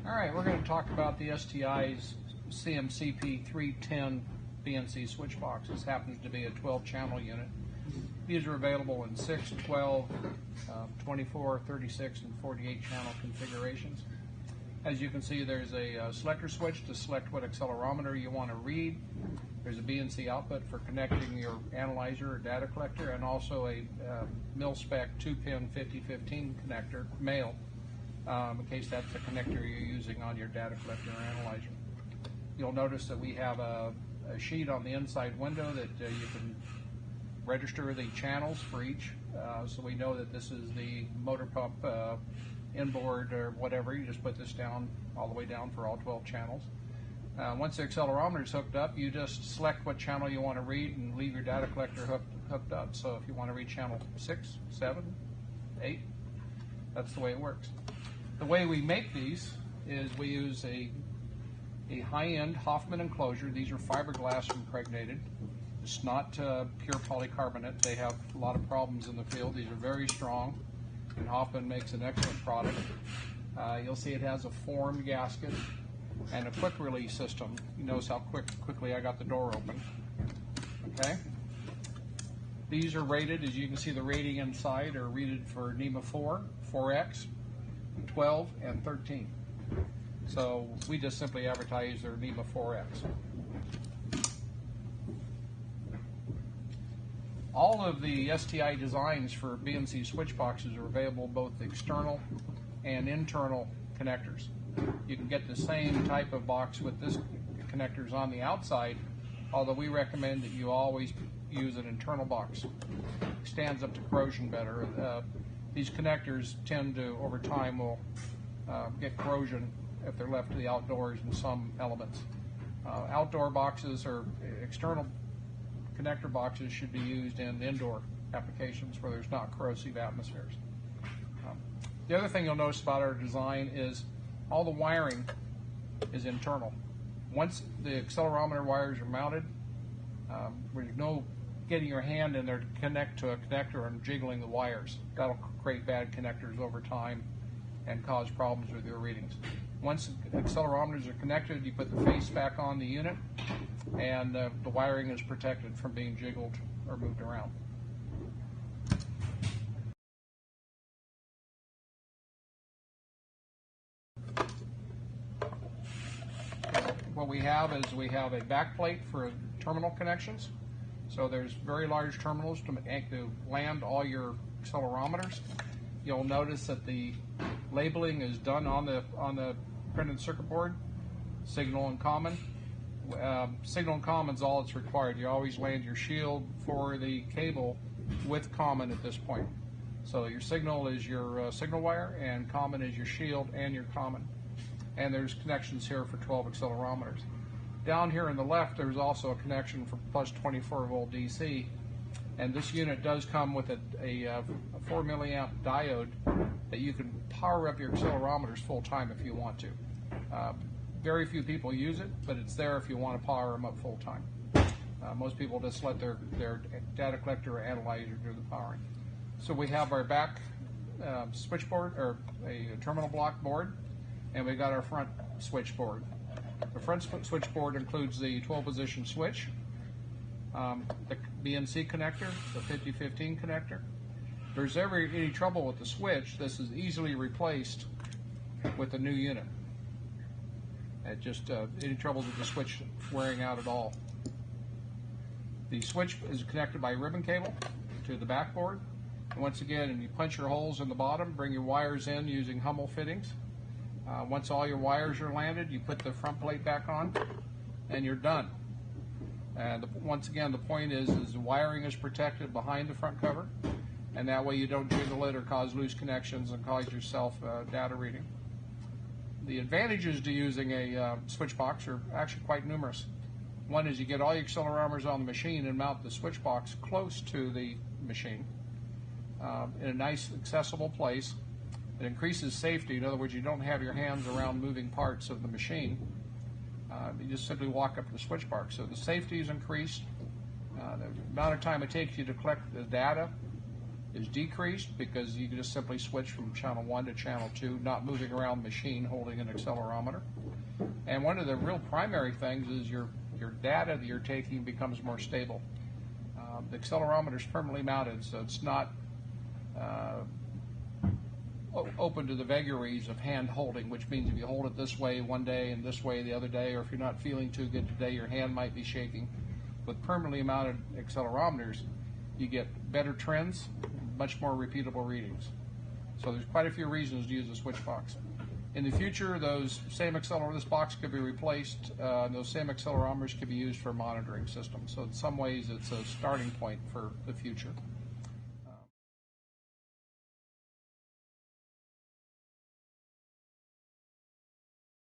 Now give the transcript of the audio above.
Alright, we're going to talk about the STI's CMCP310 BNC switch box. This happens to be a 12-channel unit. These are available in 6, 12, 24, 36, and 48 channel configurations. As you can see, there's a selector switch to select what accelerometer you want to read. There's a BNC output for connecting your analyzer or data collector, and also a mil-spec 2-pin 5015 connector, male, in case that's the connector you're using on your data collector or analyzer. You'll notice that we have a sheet on the inside window that you can register the channels for each, so we know that this is the motor pump inboard or whatever. You just put this down all the way down for all 12 channels. Once the accelerometer is hooked up, you just select what channel you want to read and leave your data collector hooked up. So if you want to read channel 6, 7, 8, that's the way it works. The way we make these is we use a high-end Hoffman enclosure. These are fiberglass impregnated. It's not pure polycarbonate. They have a lot of problems in the field. These are very strong, and Hoffman makes an excellent product. You'll see it has a formed gasket and a quick release system. You notice how quickly I got the door open. Okay. These are rated, as you can see the rating inside, are rated for Nema 4, 4X, 12, and 13. So we just simply advertise their Nema 4X. All of the STI designs for BNC switch boxes are available, both external and internal connectors. You can get the same type of box with this connectors on the outside, although we recommend that you always use an internal box. It stands up to corrosion better. These connectors tend to, over time, will get corrosion if they're left to the outdoors in some elements. Outdoor boxes or external connector boxes should be used in indoor applications where there's not corrosive atmospheres. The other thing you'll notice about our design is all the wiring is internal. Once the accelerometer wires are mounted, there's no getting your hand in there to connect to a connector and jiggling the wires. That'll create bad connectors over time and cause problems with your readings. Once the accelerometers are connected, you put the face back on the unit, and the wiring is protected from being jiggled or moved around. What we have is we have a back plate for terminal connections. So there's very large terminals to land all your accelerometers. You'll notice that the labeling is done on the printed circuit board. Signal and common. Signal and common is all that's required. You always land your shield for the cable with common at this point. So your signal is your signal wire, and common is your shield and your common. And there's connections here for 12 accelerometers. Down here on the left, there's also a connection for plus 24 volt DC, and this unit does come with a 4 milliamp diode that you can power up your accelerometers full time if you want to. Very few people use it, but it's there if you want to power them up full time. Most people just let their data collector or analyzer do the powering. So we have our back switchboard, or a terminal block board, and we got our front switchboard. The front switchboard includes the 12-position switch, the BNC connector, the 5015 connector. If there's ever any trouble with the switch, this is easily replaced with the new unit. Any troubles with the switch wearing out at all. The switch is connected by ribbon cable to the backboard. And once again, you punch your holes in the bottom, bring your wires in using Hummel fittings. Once all your wires are landed, you put the front plate back on, and you're done. And once again, the point is the wiring is protected behind the front cover, and that way you don't jiggle it or cause loose connections and cause yourself data reading. The advantages to using a switch box are actually quite numerous. One is you get all your accelerometers on the machine and mount the switch box close to the machine in a nice, accessible place. It increases safety. In other words, you don't have your hands around moving parts of the machine. You just simply walk up to the switch box. So the safety is increased. The amount of time it takes you to collect the data is decreased because you can just simply switch from channel 1 to channel 2, not moving around the machine holding an accelerometer. And one of the real primary things is your data that you're taking becomes more stable. The accelerometer is permanently mounted, so it's not open to the vagaries of hand holding, which means if you hold it this way one day and this way the other day, or if you're not feeling too good today, your hand might be shaking. With permanently mounted accelerometers, you get better trends, much more repeatable readings. So there's quite a few reasons to use a switch box. In the future, this box could be replaced, those same accelerometers could be used for monitoring systems. So in some ways, it's a starting point for the future.